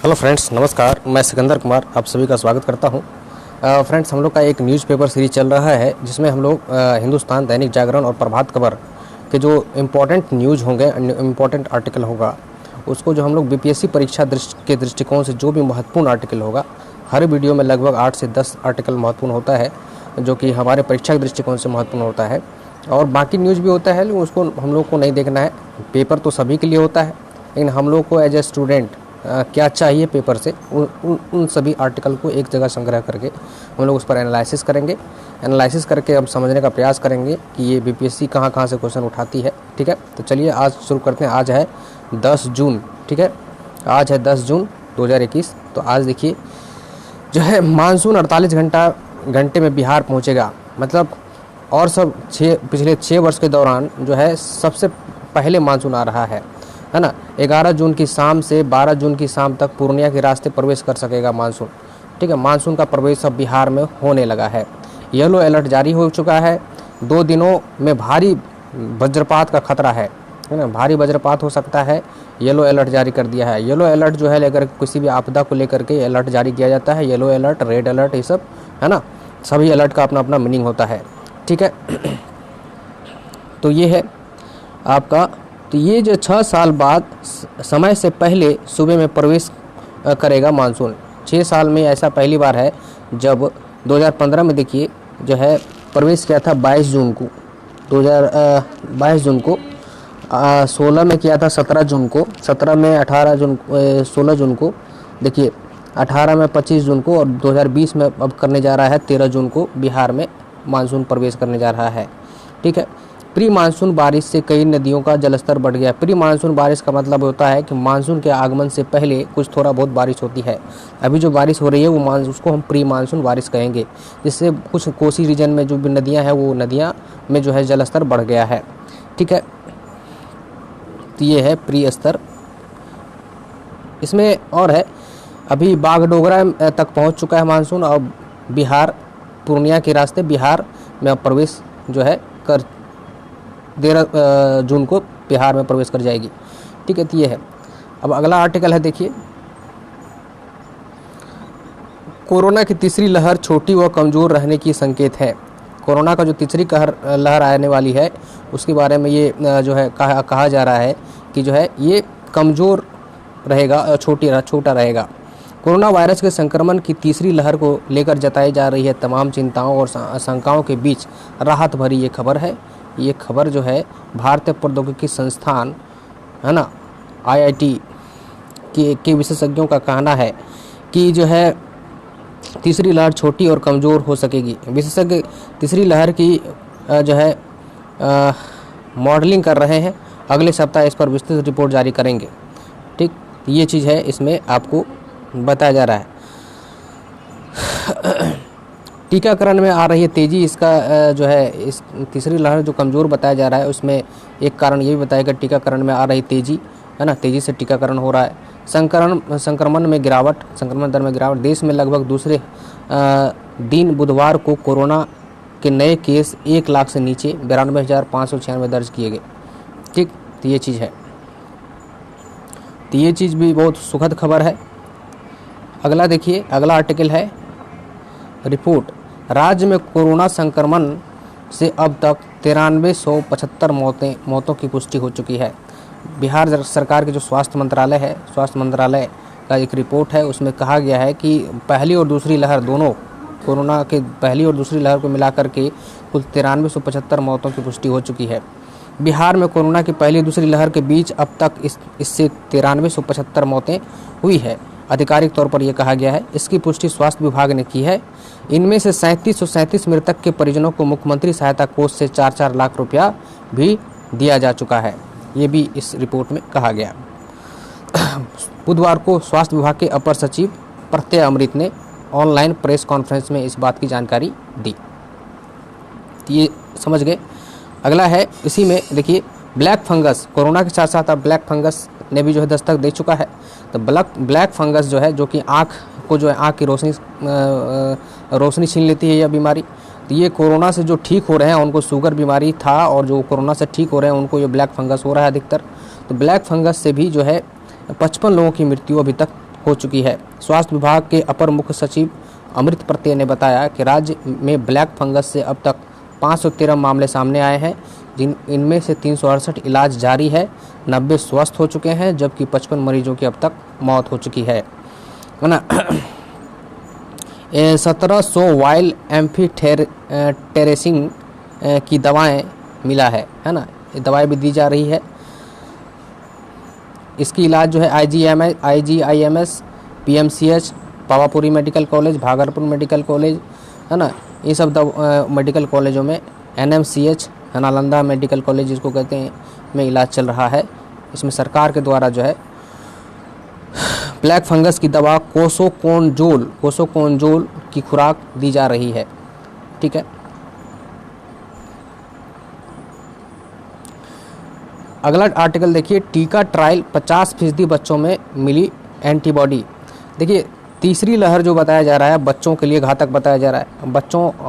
Hello friends, नमस्कार। मैं सिकंदर कुमार आप सभी का स्वागत करता हूं। फ्रेंड्स, हम लोग का एक न्यूज़पेपर सीरीज चल रहा है जिसमें हम लोग हिंदुस्तान, दैनिक जागरण और प्रभात खबर के जो इम्पोर्टेंट न्यूज़ होंगे, इम्पोर्टेंट आर्टिकल होगा, उसको जो हम लोग बीपीएससी परीक्षा के दृष्टिकोण से जो भी महत्वपूर्ण आर्टिकल होगा, हर वीडियो में लगभग 8 से 10 आर्टिकल महत्वपूर्ण होता है जो कि हमारे परीक्षा के दृष्टिकोण से महत्वपूर्ण होता है। और बाकी न्यूज़ भी होता है, लेकिन उसको हम लोग को नहीं देखना है। पेपर तो सभी के लिए होता है, लेकिन हम लोग को एज ए स्टूडेंट क्या चाहिए पेपर से, उन सभी आर्टिकल को एक जगह संग्रह करके हम लोग उस पर एनालिसिस करेंगे। एनालिसिस करके हम समझने का प्रयास करेंगे कि ये बीपीएससी कहाँ कहाँ से क्वेश्चन उठाती है। ठीक है, तो चलिए आज शुरू करते हैं। आज है 10 जून। ठीक है, आज है 10 जून 2021। तो आज देखिए जो है मानसून 48 घंटे में बिहार पहुँचेगा। मतलब और सब पिछले 6 वर्ष के दौरान जो है सबसे पहले मानसून आ रहा है ना। 11 जून की शाम से 12 जून की शाम तक पूर्णिया के रास्ते प्रवेश कर सकेगा मानसून। ठीक है, मानसून का प्रवेश अब बिहार में होने लगा है। येलो अलर्ट जारी हो चुका है। 2 दिनों में भारी वज्रपात का खतरा है ना, भारी वज्रपात हो सकता है। येलो अलर्ट जारी कर दिया है। येलो अलर्ट जो है लेकर किसी भी आपदा को लेकर के अलर्ट जारी किया जाता है। येलो अलर्ट, रेड अलर्ट, ये सब है ना, सभी अलर्ट का अपना अपना मीनिंग होता है। ठीक है, तो ये है आपका। तो ये जो 6 साल बाद समय से पहले सूबे में प्रवेश करेगा मानसून। 6 साल में ऐसा पहली बार है। जब 2015 में देखिए जो है प्रवेश किया था 22 जून को, 22 जून को, 16 में किया था 17 जून को, 17 में 18 जून, 16 जून को, देखिए 18 में 25 जून को, और 2020 में अब करने जा रहा है 13 जून को बिहार में मानसून प्रवेश करने जा रहा है। ठीक है, प्री मानसून बारिश से कई नदियों का जलस्तर बढ़ गया। प्री मानसून बारिश का मतलब होता है कि मानसून के आगमन से पहले कुछ थोड़ा बहुत बारिश होती है। अभी जो बारिश हो रही है वो उसको हम प्री मानसून बारिश कहेंगे, जिससे कुछ कोसी रीजन में जो भी नदियां हैं वो नदियां में जो है जलस्तर बढ़ गया है। ठीक है, तो ये है प्री स्तर। इसमें और है, अभी बागडोगरा तक पहुँच चुका है मानसून। और बिहार, पूर्णिया के रास्ते बिहार में अब प्रवेश जो है 13 जून को बिहार में प्रवेश कर जाएगी। ठीक है, तो ये है। अब अगला आर्टिकल है, देखिए कोरोना की तीसरी लहर छोटी व कमज़ोर रहने की संकेत है। कोरोना का जो तीसरी लहर आने वाली है उसके बारे में ये जो है कहा जा रहा है कि जो है ये कमज़ोर रहेगा, छोटा रहेगा। कोरोना वायरस के संक्रमण की तीसरी लहर को लेकर जताई जा रही है तमाम चिंताओं और आशंकाओं के बीच राहत भरी ये खबर है। ये खबर जो है भारतीय प्रौद्योगिकी संस्थान है ना, IIT के विशेषज्ञों का कहना है कि जो है तीसरी लहर छोटी और कमज़ोर हो सकेगी। विशेषज्ञ तीसरी लहर की जो है मॉडलिंग कर रहे हैं। अगले सप्ताह इस पर विस्तृत रिपोर्ट जारी करेंगे। ठीक, ये चीज़ है इसमें आपको बताया जा रहा है। टीकाकरण में आ रही है तेज़ी, इसका जो है इस तीसरी लहर जो कमज़ोर बताया जा रहा है उसमें एक कारण ये भी बताया कि टीकाकरण में आ रही तेज़ी है ना, तेज़ी से टीकाकरण हो रहा है। संक्रमण में गिरावट, संक्रमण दर में गिरावट। देश में लगभग दूसरे दिन बुधवार को कोरोना के नए केस 1 लाख से नीचे 92,596 दर्ज किए गए। ठीक, तो ये चीज़ है, तो ये चीज़ भी बहुत सुखद खबर है। अगला देखिए, अगला आर्टिकल है रिपोर्ट। राज्य में कोरोना संक्रमण से अब तक 9375 मौतों की पुष्टि हो चुकी है। बिहार सरकार के जो स्वास्थ्य मंत्रालय है, स्वास्थ्य मंत्रालय का एक रिपोर्ट है, उसमें कहा गया है कि पहली और दूसरी लहर दोनों, कोरोना के पहली और दूसरी लहर को मिलाकर के कुल 9375 मौतों की पुष्टि हो चुकी है। बिहार में कोरोना की पहली और दूसरी लहर के बीच अब तक इससे 9375 मौतें हुई है। आधिकारिक तौर पर यह कहा गया है। इसकी पुष्टि स्वास्थ्य विभाग ने की है। इनमें से 3737 मृतक के परिजनों को मुख्यमंत्री सहायता कोष से 4-4 लाख रुपया भी दिया जा चुका है। ये भी इस रिपोर्ट में कहा गया। बुधवार को स्वास्थ्य विभाग के अपर सचिव प्रत्यय अमृत ने ऑनलाइन प्रेस कॉन्फ्रेंस में इस बात की जानकारी दी। ये समझ गए। अगला है, इसी में देखिए ब्लैक फंगस। कोरोना के साथ साथ अब ब्लैक फंगस ने भी जो है दस्तक दे चुका है। तो ब्लैक फंगस जो है, जो कि आँख को जो है आँख की रोशनी छीन लेती है यह बीमारी। तो ये कोरोना से जो ठीक हो रहे हैं उनको शुगर बीमारी था, और जो कोरोना से ठीक हो रहे हैं उनको ये ब्लैक फंगस हो रहा है अधिकतर। तो ब्लैक फंगस से भी जो है 55 लोगों की मृत्यु अभी तक हो चुकी है। स्वास्थ्य विभाग के अपर मुख्य सचिव अमृत प्रत्यय ने बताया कि राज्य में ब्लैक फंगस से अब तक 513 मामले सामने आए हैं, इनमें से 368 इलाज जारी है, 90 स्वस्थ हो चुके हैं, जबकि 55 मरीजों की अब तक मौत हो चुकी है ना। 1700 वाइल एम्फीटेरेसिन की दवाएं मिला है ना, ये दवाएं भी दी जा रही है। इसकी इलाज जो है IGIMS, PMCH, Pawapuri medical college, Bhagalpur medical college है ना, ये सब मेडिकल कॉलेजों में, NMCH नालंदा मेडिकल कॉलेज जिसको कहते हैं, में इलाज चल रहा है। इसमें सरकार के द्वारा जो है ब्लैक फंगस की दवा कोसोकोनजोल की खुराक दी जा रही है। ठीक है, अगला आर्टिकल देखिए, टीका ट्रायल 50% बच्चों में मिली एंटीबॉडी। देखिए तीसरी लहर जो बताया जा रहा है बच्चों के लिए घातक बताया जा रहा है।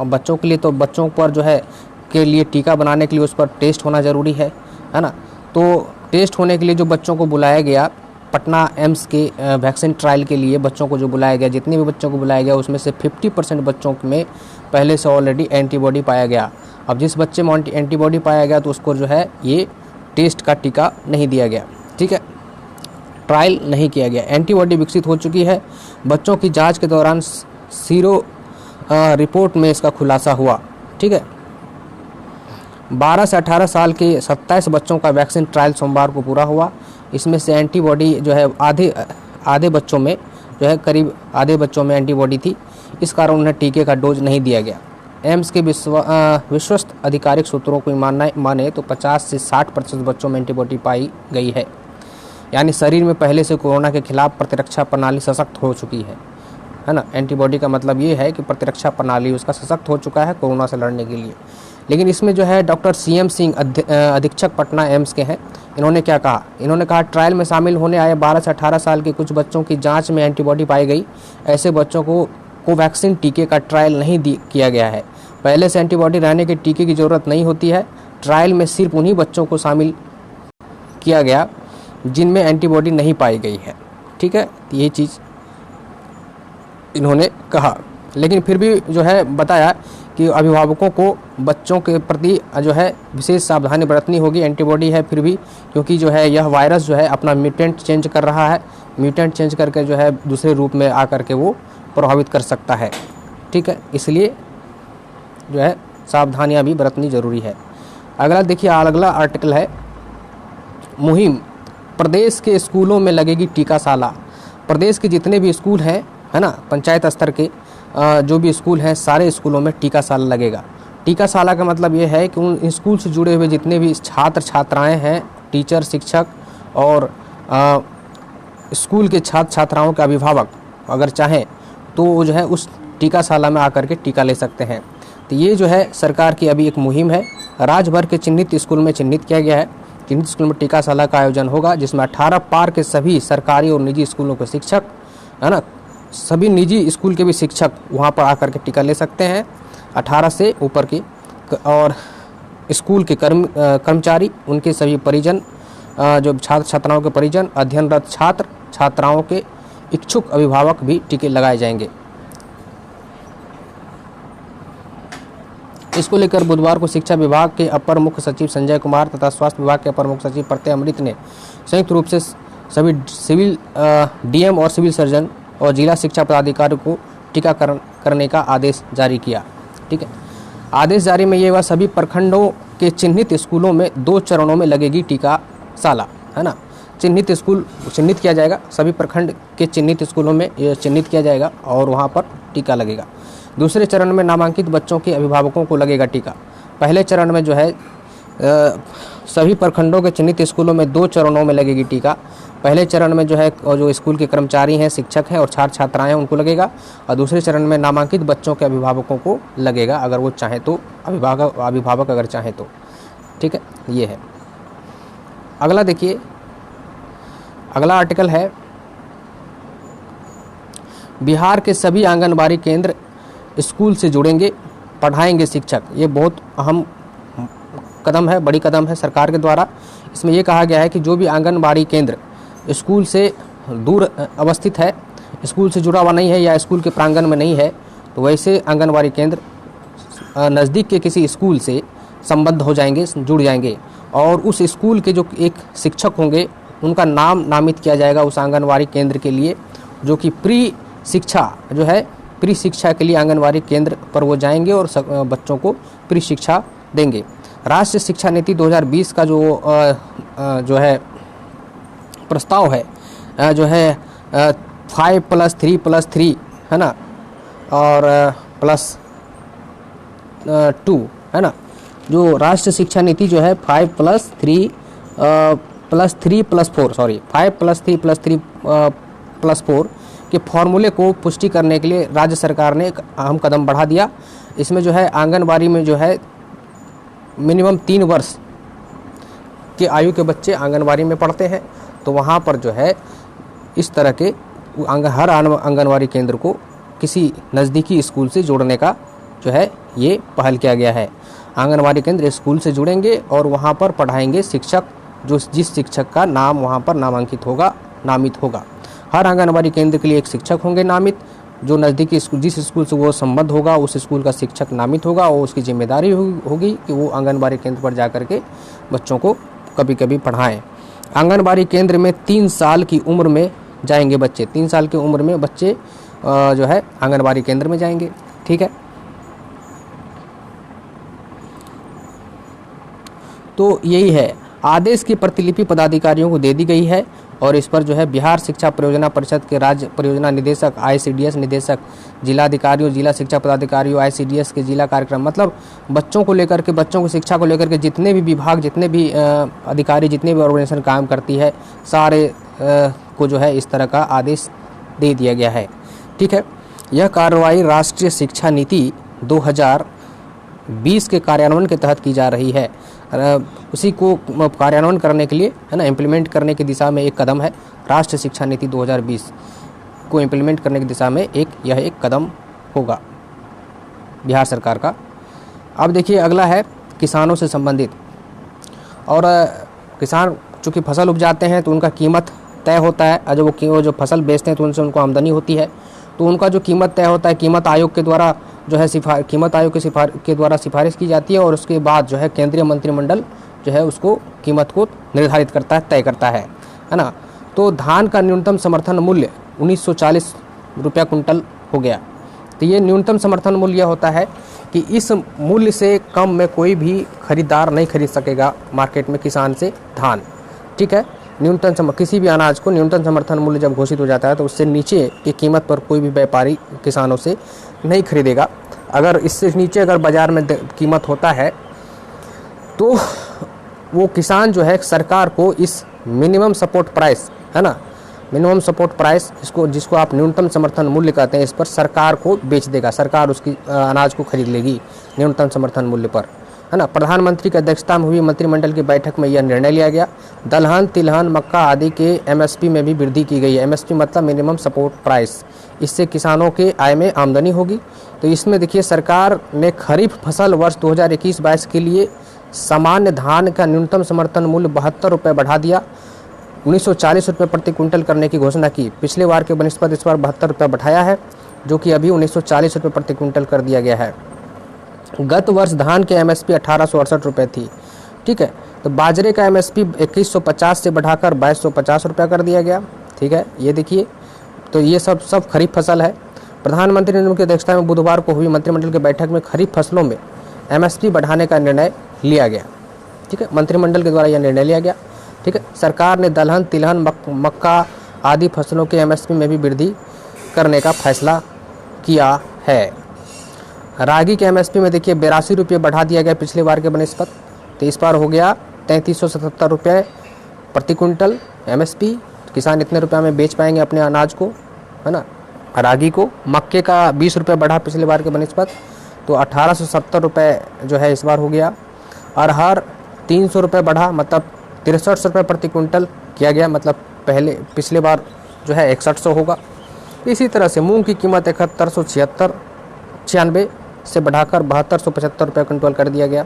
बच्चों के लिए तो बच्चों पर जो है के लिए टीका बनाने के लिए उस पर टेस्ट होना ज़रूरी है ना। तो टेस्ट होने के लिए जो बच्चों को बुलाया गया पटना एम्स के वैक्सीन ट्रायल के लिए बच्चों को जो बुलाया गया, जितने भी बच्चों को बुलाया गया उसमें से 50% बच्चों में पहले से ऑलरेडी एंटीबॉडी पाया गया। अब जिस बच्चे में एंटीबॉडी पाया गया तो उसको जो है ये टेस्ट का टीका नहीं दिया गया। ठीक है, ट्रायल नहीं किया गया। एंटीबॉडी विकसित हो चुकी है। बच्चों की जांच के दौरान सीरो रिपोर्ट में इसका खुलासा हुआ। ठीक है, 12 से 18 साल के 27 बच्चों का वैक्सीन ट्रायल सोमवार को पूरा हुआ। इसमें से एंटीबॉडी जो है आधे बच्चों में जो है करीब आधे बच्चों में एंटीबॉडी थी, इस कारण उन्हें टीके का डोज नहीं दिया गया। एम्स के विश्वस्त आधिकारिक सूत्रों को माने तो 50 से 60% बच्चों में एंटीबॉडी पाई गई है, यानी शरीर में पहले से कोरोना के खिलाफ प्रतिरक्षा प्रणाली सशक्त हो चुकी है ना। एंटीबॉडी का मतलब ये है कि प्रतिरक्षा प्रणाली उसका सशक्त हो चुका है कोरोना से लड़ने के लिए। लेकिन इसमें जो है डॉक्टर CM सिंह अधीक्षक पटना एम्स के हैं, इन्होंने क्या कहा, इन्होंने कहा ट्रायल में शामिल होने आए 12 से 18 साल के कुछ बच्चों की जांच में एंटीबॉडी पाई गई। ऐसे बच्चों को कोवैक्सीन टीके का ट्रायल नहीं किया गया है। पहले से एंटीबॉडी रहने के टीके की ज़रूरत नहीं होती है। ट्रायल में सिर्फ उन्हीं बच्चों को शामिल किया गया जिनमें एंटीबॉडी नहीं पाई गई है। ठीक है, ये चीज़ इन्होंने कहा। लेकिन फिर भी जो है बताया कि अभिभावकों को बच्चों के प्रति जो है विशेष सावधानी बरतनी होगी। एंटीबॉडी है फिर भी, क्योंकि जो है यह वायरस जो है अपना म्यूटेंट चेंज कर रहा है, म्यूटेंट चेंज करके जो है दूसरे रूप में आकर के वो प्रभावित कर सकता है। ठीक है, इसलिए जो है सावधानियां भी बरतनी ज़रूरी है। अगला देखिए, अगला आर्टिकल है मुहिम, प्रदेश के स्कूलों में लगेगी टीकाशाला। प्रदेश के जितने भी स्कूल हैं है ना, पंचायत स्तर के जो भी स्कूल हैं सारे स्कूलों में टीकाशाला लगेगा। टीकाशाला का मतलब ये है कि उन स्कूल से जुड़े हुए जितने भी छात्र छात्राएं हैं, टीचर शिक्षक और स्कूल के छात्र छात्राओं के अभिभावक अगर चाहें तो जो है उस टीकाशाला में आकर के टीका ले सकते हैं। तो ये जो है सरकार की अभी एक मुहिम है। राज्य भर के चिन्हित स्कूल में चिन्हित किया गया है। चिन्हित स्कूल में टीकाशाला का आयोजन होगा, जिसमें 18 पार के सभी सरकारी और निजी स्कूलों के शिक्षक है ना, सभी निजी स्कूल के भी शिक्षक वहाँ पर आकर के टीका ले सकते हैं। 18 से ऊपर की और स्कूल के कर्मचारी, उनके सभी परिजन, जो छात्र छात्राओं के परिजन, अध्ययनरत छात्र छात्राओं के इच्छुक अभिभावक भी टीके लगाए जाएंगे। इसको लेकर बुधवार को शिक्षा विभाग के अपर मुख्य सचिव संजय कुमार तथा स्वास्थ्य विभाग के अपर मुख्य सचिव प्रत्यय अमृत ने संयुक्त रूप से सभी सिविल DM और सिविल सर्जन और जिला शिक्षा पदाधिकारी को टीकाकरण करने का आदेश जारी किया। ठीक है, आदेश जारी में ये हुआ, सभी प्रखंडों के चिन्हित स्कूलों में 2 चरणों में लगेगी टीकाशाला है ना। चिन्हित स्कूल चिन्हित किया जाएगा, सभी प्रखंड के चिन्हित स्कूलों में ये चिन्हित किया जाएगा और वहाँ पर टीका लगेगा। दूसरे चरण में नामांकित बच्चों के अभिभावकों को लगेगा टीका। पहले चरण में जो है सभी प्रखंडों के चिन्हित स्कूलों में 2 चरणों में लगेगी टीका। पहले चरण में जो है और जो स्कूल के कर्मचारी हैं, शिक्षक हैं और छात्र छात्राएं हैं उनको लगेगा, और दूसरे चरण में नामांकित बच्चों के अभिभावकों को लगेगा अगर वो चाहें तो, अभिभावक अगर चाहें तो। ठीक है, ये है। अगला देखिए, अगला आर्टिकल है बिहार के सभी आंगनबाड़ी केंद्र स्कूल से जुड़ेंगे, पढ़ाएंगे शिक्षक। ये बहुत अहम कदम है, बड़ी कदम है सरकार के द्वारा। इसमें ये कहा गया है कि जो भी आंगनबाड़ी केंद्र स्कूल से दूर अवस्थित है, स्कूल से जुड़ा हुआ नहीं है या स्कूल के प्रांगण में नहीं है, तो वैसे आंगनवाड़ी केंद्र नज़दीक के किसी स्कूल से संबद्ध हो जाएंगे, जुड़ जाएंगे, और उस स्कूल के जो एक शिक्षक होंगे उनका नाम नामित किया जाएगा उस आंगनवाड़ी केंद्र के लिए, जो कि प्री शिक्षा के लिए आंगनवाड़ी केंद्र पर वो जाएंगे और बच्चों को प्री शिक्षा देंगे। राष्ट्रीय शिक्षा नीति 2020 का जो है प्रस्ताव है, जो है 5+3+3 है ना, और +2 है ना। जो राष्ट्रीय शिक्षा नीति जो है 5+3+4 के फॉर्मूले को पुष्टि करने के लिए राज्य सरकार ने एक अहम कदम बढ़ा दिया। इसमें जो है आंगनबाड़ी में जो है मिनिमम 3 वर्ष के आयु के बच्चे आंगनबाड़ी में पढ़ते हैं, तो वहाँ पर जो है इस तरह के हर आंगनबाड़ी केंद्र को किसी नज़दीकी स्कूल से जोड़ने का जो है ये पहल किया गया है। आंगनबाड़ी केंद्र स्कूल से जुड़ेंगे और वहाँ पर पढ़ाएंगे शिक्षक, जिस शिक्षक का नाम वहाँ पर नामित होगा। हर आंगनबाड़ी केंद्र के लिए एक शिक्षक होंगे नामित, जो नज़दीकी स्कूल, जिस स्कूल से वो संबद्ध होगा उस स्कूल का शिक्षक नामित होगा, और उसकी जिम्मेदारी होगी कि वो आंगनबाड़ी केंद्र पर जा कर के बच्चों को कभी कभी पढ़ाएं। आंगनबाड़ी केंद्र में 3 साल की उम्र में जाएंगे बच्चे, 3 साल की उम्र में बच्चे जो है आंगनबाड़ी केंद्र में जाएंगे। ठीक है, तो यही है। आदेश की प्रतिलिपि पदाधिकारियों को दे दी गई है, और इस पर जो है बिहार शिक्षा परियोजना परिषद के राज्य परियोजना निदेशक, ICDS निदेशक, जिलाधिकारियों, जिला शिक्षा पदाधिकारियों, ICDS के जिला कार्यक्रम, मतलब बच्चों को लेकर के, बच्चों की शिक्षा को लेकर के जितने भी विभाग, जितने भी अधिकारी, जितने भी ऑर्गेनाइजेशन काम करती है, सारे को जो है इस तरह का आदेश दे दिया गया है। ठीक है, यह कार्रवाई राष्ट्रीय शिक्षा नीति 2020 के कार्यान्वयन के तहत की जा रही है। उसी को कार्यान्वयन करने के लिए है ना, इम्प्लीमेंट करने की दिशा में एक कदम है। राष्ट्रीय शिक्षा नीति 2020 को इम्प्लीमेंट करने की दिशा में यह एक कदम होगा बिहार सरकार का। अब देखिए अगला है किसानों से संबंधित। और किसान चूँकि फसल उपजाते हैं तो उनका कीमत तय होता है, और वो जो फसल बेचते हैं तो उनसे उनको आमदनी होती है, तो उनका जो कीमत तय होता है कीमत आयोग के द्वारा जो है कीमत आयोग के द्वारा सिफारिश की जाती है, और उसके बाद जो है केंद्रीय मंत्रिमंडल जो है उसको कीमत को निर्धारित करता है, तय करता है ना। तो धान का न्यूनतम समर्थन मूल्य 1940 रुपया कुंटल हो गया। तो ये न्यूनतम समर्थन मूल्य होता है कि इस मूल्य से कम में कोई भी खरीदार नहीं खरीद सकेगा मार्केट में किसान से धान। ठीक है, किसी भी अनाज को न्यूनतम समर्थन मूल्य जब घोषित हो जाता है तो उससे नीचे की कीमत पर कोई भी व्यापारी किसानों से नहीं खरीदेगा। अगर इससे नीचे अगर बाज़ार में कीमत होता है तो वो किसान जो है सरकार को इस मिनिमम सपोर्ट प्राइस है ना, मिनिमम सपोर्ट प्राइस जिसको आप न्यूनतम समर्थन मूल्य कहते हैं, इस पर सरकार को बेच देगा, सरकार उसकी अनाज को खरीद लेगी न्यूनतम समर्थन मूल्य पर, है ना। प्रधानमंत्री की अध्यक्षता में हुई मंत्रिमंडल की बैठक में यह निर्णय लिया गया। दलहन, तिलहन, मक्का आदि के MSP में भी वृद्धि की गई है। MSP मतलब मिनिमम सपोर्ट प्राइस। इससे किसानों के आय में आमदनी होगी। तो इसमें देखिए सरकार ने खरीफ फसल वर्ष 2021-22 के लिए सामान्य धान का न्यूनतम समर्थन मूल्य 72 रुपये बढ़ा दिया, 1940 रुपये प्रति क्विंटल करने की घोषणा की। पिछले बार के बनिस्पत इस बार 72 रुपये बढ़ाया है, जो कि अभी 1940 रुपये प्रति क्विंटल कर दिया गया है। गत वर्ष धान के MSP 1868 रुपये थी। ठीक है, तो बाजरे का MSP 2150 से बढ़ाकर 2250 रुपया कर दिया गया। ठीक है, ये देखिए, तो ये सब खरीफ फसल है। प्रधानमंत्री ने उनकी अध्यक्षता में बुधवार को हुई मंत्रिमंडल की बैठक में खरीफ फसलों में MSP बढ़ाने का निर्णय लिया गया। ठीक है, मंत्रिमंडल के द्वारा यह निर्णय लिया गया। ठीक है, सरकार ने दलहन, तिलहन, मक्का आदि फसलों के MSP में भी वृद्धि करने का फैसला किया है। रागी के MSP में देखिए 82 रुपये बढ़ा दिया गया पिछले बार के बनिस्पत, तो इस बार हो गया 3377 रुपये प्रति क्विंटल MSP। किसान इतने रुपये में बेच पाएंगे अपने अनाज को, है ना, रागी को। मक्के का 20 रुपये बढ़ा पिछले बार के बनिस्पत, तो 1870 रुपये जो है इस बार हो गया। अरहर 300 रुपये बढ़ा, मतलब 63 रुपये प्रति क्विंटल किया गया, मतलब पिछले बार जो है 6100 होगा। इसी तरह से मूंग की कीमत 7196 से बढ़ाकर 7275 रुपये क्विंटल कर दिया गया।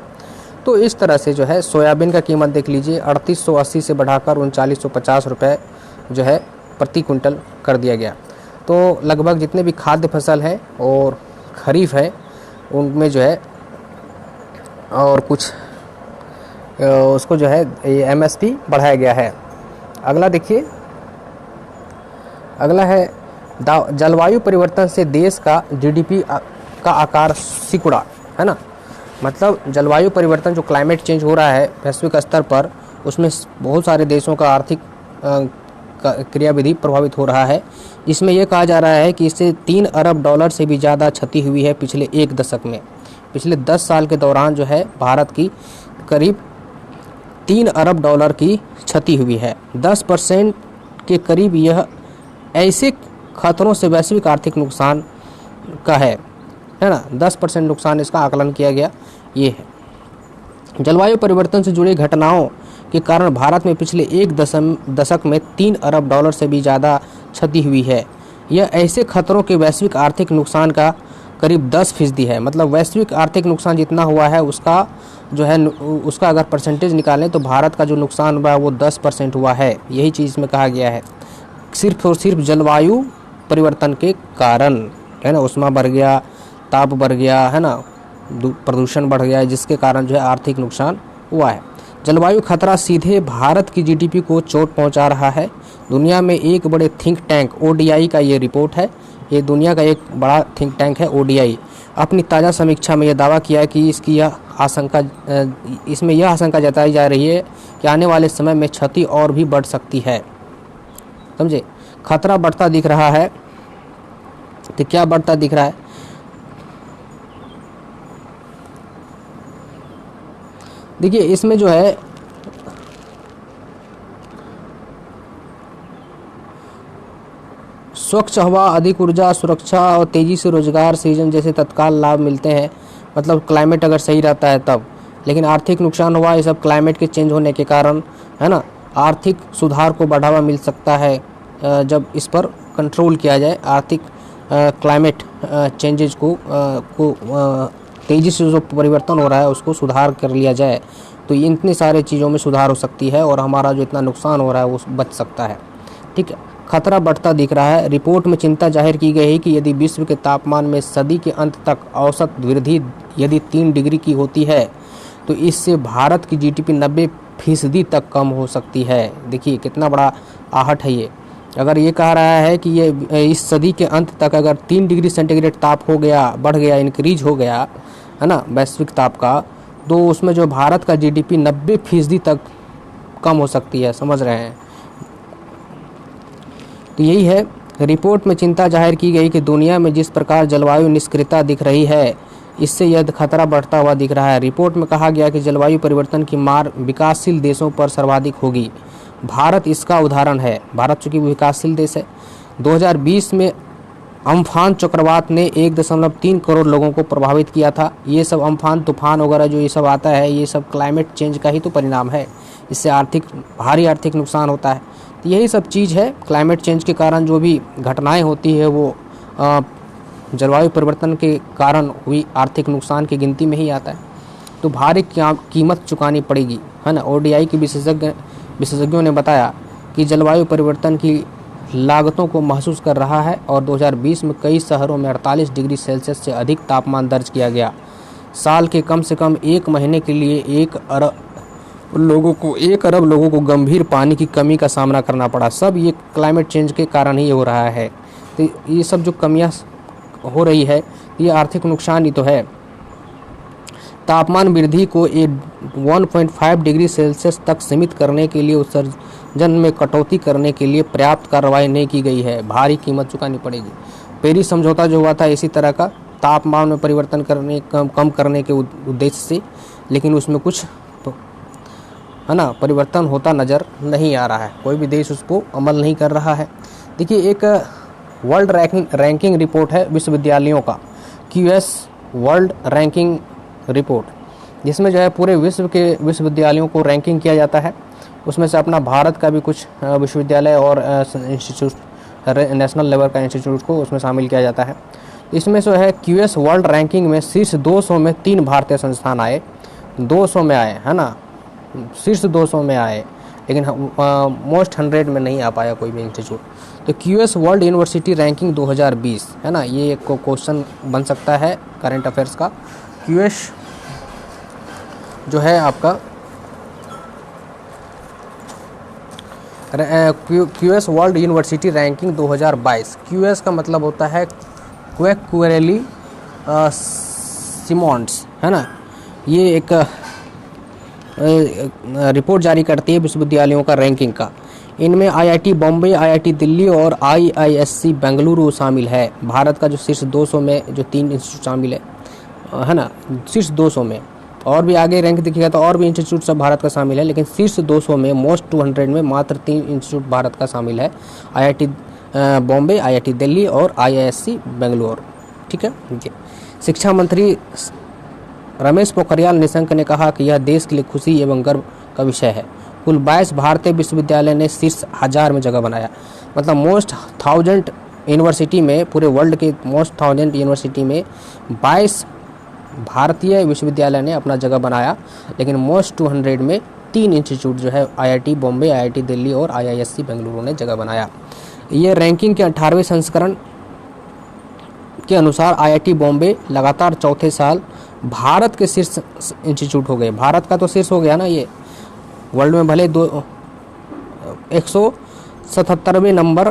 तो इस तरह से जो है सोयाबीन का कीमत देख लीजिए, 3880 से बढ़ाकर 3950 रुपये जो है प्रति क्विंटल कर दिया गया। तो लगभग जितने भी खाद्य फसल है और खरीफ है उनमें जो है और कुछ उसको जो है MSP बढ़ाया गया है। अगला देखिए, अगला है जलवायु परिवर्तन से देश का GDP का आकार सिकुड़ा, है ना। मतलब जलवायु परिवर्तन जो क्लाइमेट चेंज हो रहा है वैश्विक स्तर पर, उसमें बहुत सारे देशों का आर्थिक क्रियाविधि प्रभावित हो रहा है। इसमें यह कहा जा रहा है कि इससे $3 अरब से भी ज़्यादा क्षति हुई है पिछले एक दशक में। पिछले 10 साल के दौरान जो है भारत की करीब $3 अरब की क्षति हुई है। 10% के करीब यह ऐसे खतरों से वैश्विक आर्थिक नुकसान का है ना। 10% नुकसान इसका आकलन किया गया ये है। जलवायु परिवर्तन से जुड़ी घटनाओं के कारण भारत में पिछले एक दशक में $3 अरब से भी ज़्यादा क्षति हुई है। यह ऐसे खतरों के वैश्विक आर्थिक नुकसान का करीब 10% है। मतलब वैश्विक आर्थिक नुकसान जितना हुआ है उसका जो है उसका अगर परसेंटेज निकालें तो भारत का जो नुकसान हुआ है वो 10% हुआ है। यही चीज़ में कहा गया है, सिर्फ और सिर्फ जलवायु परिवर्तन के कारण, है ना। उष्मा बढ़ गया, ताप बढ़ गया, है ना, प्रदूषण बढ़ गया, जिसके कारण जो है आर्थिक नुकसान हुआ है। जलवायु खतरा सीधे भारत की GDP को चोट पहुंचा रहा है। दुनिया में एक बड़े थिंक टैंक ODI का ये रिपोर्ट है, ये दुनिया का एक बड़ा थिंक टैंक है ODI, अपनी ताज़ा समीक्षा में यह दावा किया कि इसमें यह आशंका जताई जा रही है कि आने वाले समय में क्षति और भी बढ़ सकती है। समझे, खतरा बढ़ता दिख रहा है। तो क्या बढ़ता दिख रहा है? देखिए इसमें जो है स्वच्छ हवा, अधिक ऊर्जा, सुरक्षा और तेज़ी से रोजगार सृजन जैसे तत्काल लाभ मिलते हैं। मतलब क्लाइमेट अगर सही रहता है तब। लेकिन आर्थिक नुकसान हुआ ये सब क्लाइमेट के चेंज होने के कारण, है ना। आर्थिक सुधार को बढ़ावा मिल सकता है जब इस पर कंट्रोल किया जाए। आर्थिक क्लाइमेट चेंजेज को तेज़ी से जो परिवर्तन हो रहा है उसको सुधार कर लिया जाए तो इतनी सारे चीज़ों में सुधार हो सकती है और हमारा जो इतना नुकसान हो रहा है वो बच सकता है। ठीक है, खतरा बढ़ता दिख रहा है। रिपोर्ट में चिंता जाहिर की गई है कि यदि विश्व के तापमान में सदी के अंत तक औसत वृद्धि यदि 3 डिग्री की होती है तो इससे भारत की GDP 90% तक कम हो सकती है। देखिए कितना बड़ा आहट है ये। अगर ये कह रहा है कि ये इस सदी के अंत तक अगर 3 डिग्री सेंटीग्रेड ताप हो गया, बढ़ गया, इंक्रीज हो गया, है ना, वैश्विक ताप का, तो उसमें जो भारत का GDP 90% तक कम हो सकती है। समझ रहे हैं? तो यही है, रिपोर्ट में चिंता जाहिर की गई कि दुनिया में जिस प्रकार जलवायु निष्क्रियता दिख रही है इससे यह खतरा बढ़ता हुआ दिख रहा है। रिपोर्ट में कहा गया कि जलवायु परिवर्तन की मार विकासशील देशों पर सर्वाधिक होगी। भारत इसका उदाहरण है। भारत चूँकि विकासशील देश है। 2020 में अम्फान चक्रवात ने 1.3 करोड़ लोगों को प्रभावित किया था। ये सब अम्फान, तूफान वगैरह जो ये सब आता है ये सब क्लाइमेट चेंज का ही तो परिणाम है। इससे भारी आर्थिक नुकसान होता है। तो यही सब चीज़ है, क्लाइमेट चेंज के कारण जो भी घटनाएं होती है वो जलवायु परिवर्तन के कारण हुई आर्थिक नुकसान की गिनती में ही आता है। तो भारी कीमत चुकानी पड़ेगी, है ना। ODI के विशेषज्ञों ने बताया कि जलवायु परिवर्तन की लागतों को महसूस कर रहा है और 2020 में कई शहरों में 48 डिग्री सेल्सियस से अधिक तापमान दर्ज किया गया। साल के कम से कम 1 महीने के लिए 1 अरब लोगों को गंभीर पानी की कमी का सामना करना पड़ा। सब ये क्लाइमेट चेंज के कारण ही हो रहा है। तो ये सब जो कमियां हो रही है ये आर्थिक नुकसान ही तो है। तापमान वृद्धि को 1.5 डिग्री सेल्सियस तक सीमित करने के लिए उत्सर्जन में कटौती करने के लिए पर्याप्त कार्रवाई नहीं की गई है। भारी कीमत चुकानी पड़ेगी। पेरिस समझौता जो हुआ था इसी तरह का, तापमान में परिवर्तन कम करने के उद्देश्य से, लेकिन उसमें कुछ तो, है ना, परिवर्तन होता नज़र नहीं आ रहा है। कोई भी देश उसको अमल नहीं कर रहा है। देखिए एक वर्ल्ड रैंकिंग रिपोर्ट है विश्वविद्यालयों का, QS वर्ल्ड रैंकिंग रिपोर्ट, जिसमें जो है पूरे विश्व के विश्वविद्यालयों को रैंकिंग किया जाता है। उसमें से अपना भारत का भी कुछ विश्वविद्यालय और इंस्टीट्यूट, नेशनल लेवल का इंस्टीट्यूट को उसमें शामिल किया जाता है। इसमें जो है QS वर्ल्ड रैंकिंग में शीर्ष 200 में 3 भारतीय संस्थान आए, 200 में आए, है ना, शीर्ष 200 में आए। लेकिन मोस्ट 100 में नहीं आ पाया कोई भी इंस्टीट्यूट। तो QS वर्ल्ड यूनिवर्सिटी रैंकिंग 2020 है ना, ये एक क्वेश्चन बन सकता है करंट अफेयर्स का। QS जो है आपका QS world university ranking 2022। QS का मतलब होता है क्वेक्युरेली सिमॉन्स, है ना। ये एक रिपोर्ट जारी करती है विश्वविद्यालयों का रैंकिंग का। इनमें IIT बॉम्बे, IIT दिल्ली और IISc बेंगलुरु शामिल है। भारत का जो शीर्ष 200 में जो 3 इंस्टीट्यूट शामिल है ना, शीर्ष 200 में। और भी आगे रैंक देखिएगा तो और भी इंस्टीट्यूट सब भारत का शामिल है, लेकिन शीर्ष 200 में मोस्ट 200 में मात्र 3 इंस्टीट्यूट भारत का शामिल है, IIT बॉम्बे, IIT दिल्ली और IISc बेंगलुरु। ठीक है जी। शिक्षा मंत्री रमेश पोखरियाल निशंक ने कहा कि यह देश के लिए खुशी एवं गर्व का विषय है। कुल 22 भारतीय विश्वविद्यालय ने शीर्ष 1000 में जगह बनाया। मतलब मोस्ट 1000 यूनिवर्सिटी में, पूरे वर्ल्ड के मोस्ट 1000 यूनिवर्सिटी में 22 भारतीय विश्वविद्यालय ने अपना जगह बनाया, लेकिन मोस्ट 200 में 3 इंस्टीट्यूट जो है IIT बॉम्बे, IIT दिल्ली और IISc बेंगलुरु ने जगह बनाया। ये रैंकिंग के 18वें संस्करण के अनुसार IIT बॉम्बे लगातार चौथे साल भारत के शीर्ष इंस्टीट्यूट हो गए। भारत का तो शीर्ष हो गया ना, ये वर्ल्ड में भले 177वें नंबर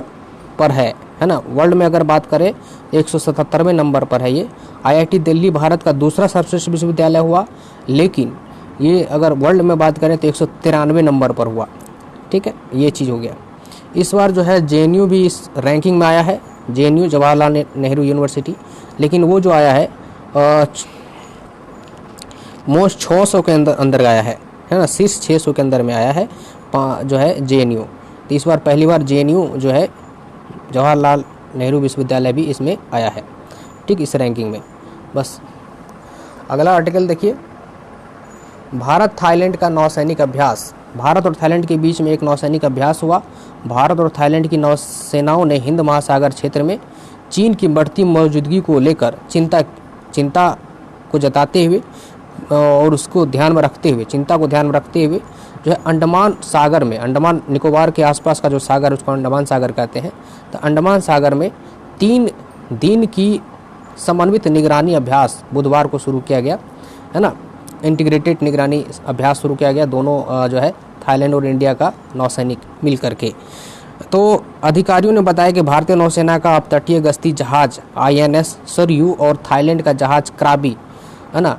पर है ना। वर्ल्ड में अगर बात करें 177वें नंबर पर है ये। IIT दिल्ली भारत का दूसरा सर्वश्रेष्ठ विश्वविद्यालय हुआ, लेकिन ये अगर वर्ल्ड में बात करें तो 193वें नंबर पर हुआ। ठीक है, ये चीज़ हो गया। इस बार जो है JNU भी इस रैंकिंग में आया है, JNU जवाहरलाल नेहरू यूनिवर्सिटी, लेकिन वो जो आया है मोस्ट 600 के अंदर आया है ना, शीर्ष 600 के अंदर में आया है जो है JNU। तो इस बार पहली बार JNU जो है जवाहरलाल नेहरू विश्वविद्यालय भी इसमें आया है, ठीक, इस रैंकिंग में। बस अगला आर्टिकल देखिए, भारत थाईलैंड का नौसैनिक अभ्यास। भारत और थाईलैंड के बीच में एक नौसैनिक अभ्यास हुआ। भारत और थाईलैंड की नौसेनाओं ने हिंद महासागर क्षेत्र में चीन की बढ़ती मौजूदगी को लेकर चिंता को जताते हुए और उसको ध्यान में रखते हुए, चिंता को ध्यान में रखते हुए जो है अंडमान सागर में, अंडमान निकोबार के आसपास का जो सागर उसको अंडमान सागर कहते हैं, तो अंडमान सागर में 3 दिन की समन्वित निगरानी अभ्यास बुधवार को शुरू किया गया, है ना। इंटीग्रेटेड निगरानी अभ्यास शुरू किया गया, दोनों जो है थाईलैंड और इंडिया का नौसैनिक मिल करके। तो अधिकारियों ने बताया कि भारतीय नौसेना का अपतटीय गश्ती जहाज INS सरयू और थाईलैंड का जहाज क्राबी, है ना।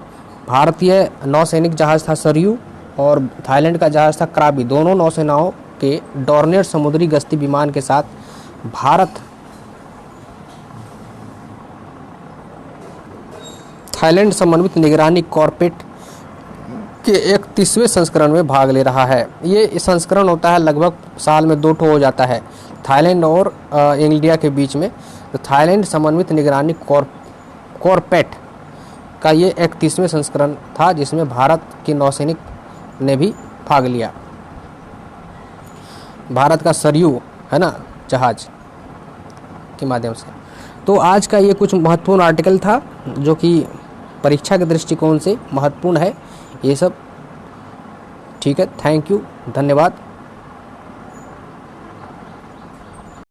भारतीय नौसैनिक जहाज था सरयू और थाईलैंड का जहाज था क्राबी। दोनों नौसेनाओं के डॉर्नियर समुद्री गश्ती विमान के साथ भारत थाईलैंड समन्वित निगरानी कॉर्पेट के 31वें संस्करण में भाग ले रहा है। ये संस्करण होता है लगभग साल में 2 ठो हो जाता है थाईलैंड और इंडिया के बीच में। तो थाईलैंड समन्वित निगरानी कॉर्पेट का ये 31वें संस्करण था, जिसमें भारत के नौसैनिक ने भी भाग लिया। भारत का सरयू, है ना, जहाज के माध्यम से। तो आज का ये कुछ महत्वपूर्ण आर्टिकल था जो कि परीक्षा के दृष्टिकोण से महत्वपूर्ण है। ये सब ठीक है, थैंक यू, धन्यवाद।